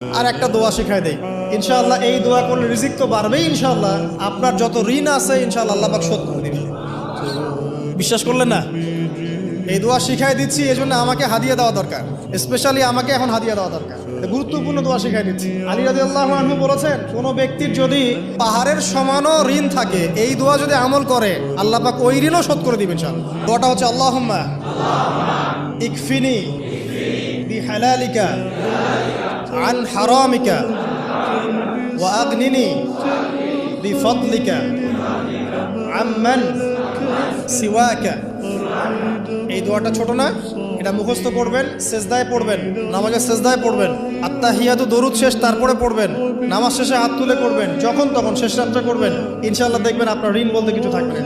আর একটা দোয়া শেখায় দেই ইনশাআল্লাহ। এই দোয়া করলে রিজিক তো বাড়বেই ইনশাআল্লাহ। আপনার যত ঋণ আছে ইনশাআল্লাহ আল্লাহ পাক শোধ করে দিবেন। বিশ্বাস করলেন না? এই দোয়া শিখাই দিচ্ছি, এই জন্য আমাকে হাদিয়া দেওয়া দরকার। স্পেশালি আমাকে এখন হাদিয়া দেওয়া দরকার। গুরুত্বপূর্ণ দোয়া শিখাই দিচ্ছি। আলী রাদিয়াল্লাহু আনহু বলেছেন, কোনো ব্যক্তির যদি পাহাড়ের সমানও ঋণ থাকে, এই দোয়া যদি আমল করে আল্লাহ পাক ওই ঋণও শোধ করে দিবেন ইনশাআল্লাহ। দোয়াটা হচ্ছে আল্লাহুম্মা ইকফিনি বিহালালিকা আন হারামিকা ওয়া আগনিনি বিফদলিকা আম্মান সিওয়াকা। এই দোয়াটা ছোট না, এটা মুখস্থ করবেন, সেজদায় পড়বেন, নামাজের সেজদায় পড়বেন, আত্তাহিয়াতু দরুদ শেষ তারপরে পড়বেন, নামাজ শেষে হাত তুলে করবেন, যখন তখন শেষ রাত্রে করবেন, ইনশাআল্লাহ দেখবেন আপনার ঋণ বলতে কিছু থাকবে না।